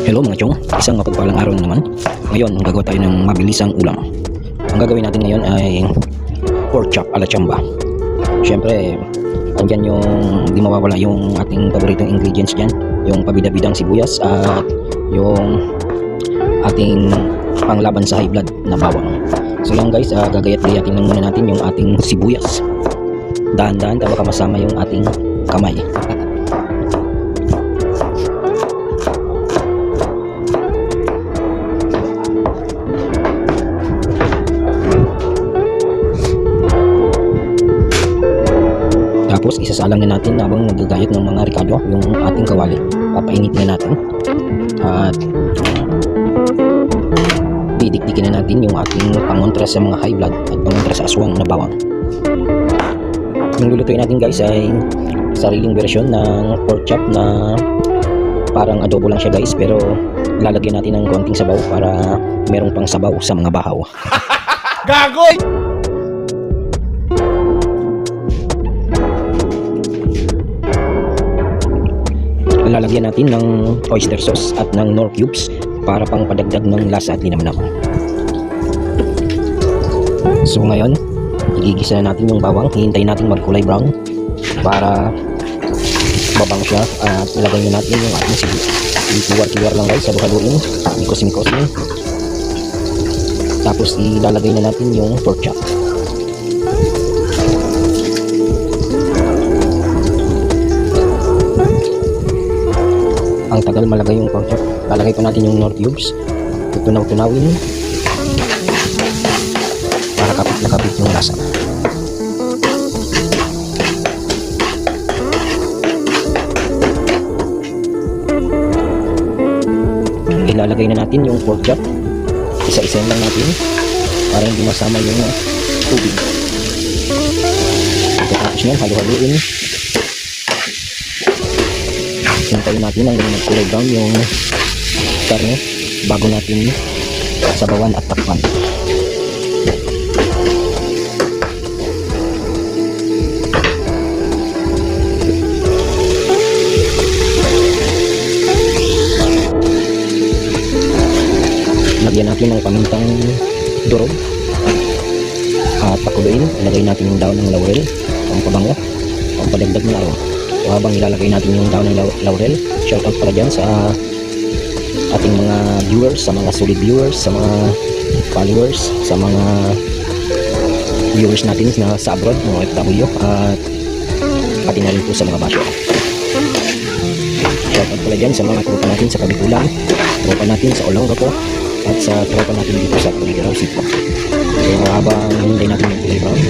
Hello mga chong, isang mapagpalang araw na naman. Ngayon, gagawa tayo ng mabilisang ulam. Ang gagawin natin ngayon ay pork chop ala chamba. Siyempre, andyan yung di mawawala yung ating paboritong ingredients dyan. Yung pabida-bidang sibuyas at yung ating panglaban sa high blood na bawang. So yan guys, gagayat-gayatin lang muna natin yung ating sibuyas. Dahan-dahan baka masama yung ating kamay. Tapos isasalang na natin habang nagagayat ng mga ricado yung ating kawali. Papainitin na natin at didikdikin na natin yung ating pangontra sa mga high blood at pangontra sa aswang na bawang. Yung lulutuin natin guys ay sariling version ng pork chop na parang adobo lang siya guys, pero lalagyan natin ng konting sabaw para merong pang sabaw sa mga bahaw. Gagoy! Lalagyan natin ng oyster sauce at ng nor cubes para pang padagdag ng lasa at linamnam. So ngayon, igigisa na natin yung bawang. Hihintayin natin magkulay brown para babang siya at ilagay na natin yung ating sibuyas. Ikiwar-kiwar lang guys, halu-haluin, ikosin-ikosin. Tapos ilalagay na natin yung pork chop. Ang tagal malagay yung pork chop. Lalagay pa natin yung nor cubes. Tutunaw-tunawin para kapit na kapit yung lasa. Ilalagay na natin yung pork chop. Isa-isayin lang natin para hindi masama yung tubig. Pagkatapos nyan, halu-haluin. Hintayin natin hanggang magkulay brown yung karne bago natin sabawan at takpan. Lagyan natin ng pamintang durog at pakuluin. Ilagay natin yung daon ng laurel, pampabango, pampadagdag ng aroma. So, habang ilalagay natin yung daon ng laurel, shout out para dyan sa ating mga viewers, sa mga solid viewers, sa mga followers, sa mga viewers natin na sa abroad, mga FW, at pati na rin po sa mga basyo. Shout out pala dyan sa mga tropa natin sa Kabikulan, tropa natin sa Olongapo, at sa tropa natin dito sa Puligarao City. So habang hinintay natin yung kulay brown,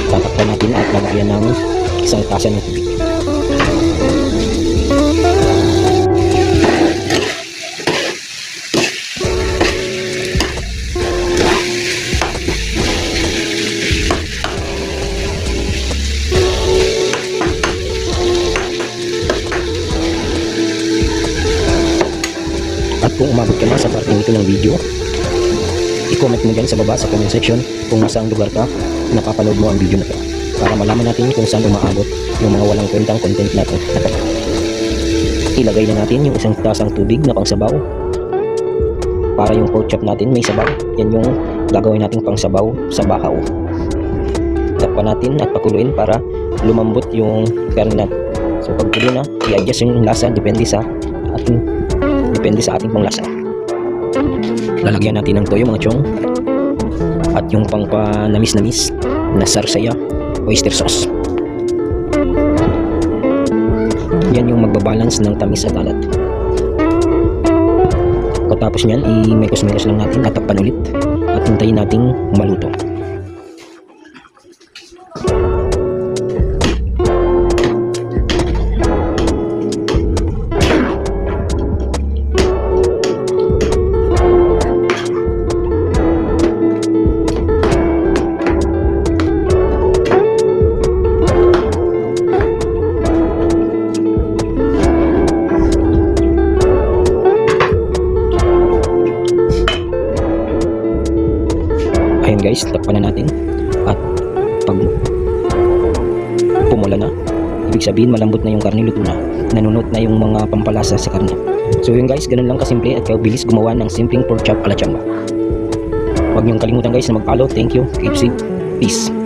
tatakpan natin at lagyan ng isang tasa ng tubig. At kung umabot ka na sa parte nito ng video, i-comment mo dyan sa baba sa comment section kung nasang lugar ka napapanood mo ang video na ito, para malaman natin kung saan umaabot yung mga walang kwentang content natin. Ilagay na natin yung isang tasang tubig na pangsabaw para yung pork chop natin may sabaw. Yan yung gagawin natin pangsabaw sa bahaw. Takpan natin at pakuluin para lumambot yung karne natin. So pagkulo na, i-adjust yung lasa depende sa ating panglasa. Lalagyan natin ng toyo mga chong at yung pangpanamis-namis na sarsaya oyster sauce. Yan yung magbabalance ng tamis at alat. Pagkatapos nyan, i-mekos-mekos lang natin at takpan ulit at hintayin nating maluto. Ayun guys, takpan na natin at pag pumula na, ibig sabihin malambot na yung karne, luto na, nanunot na yung mga pampalasa sa karne. So yun guys, ganun lang kasimple at kabilis gumawa ng simpleng pork chop ala chamba. Huwag niyong kalimutan guys na mag-follow. Thank you. Keep safe. Peace.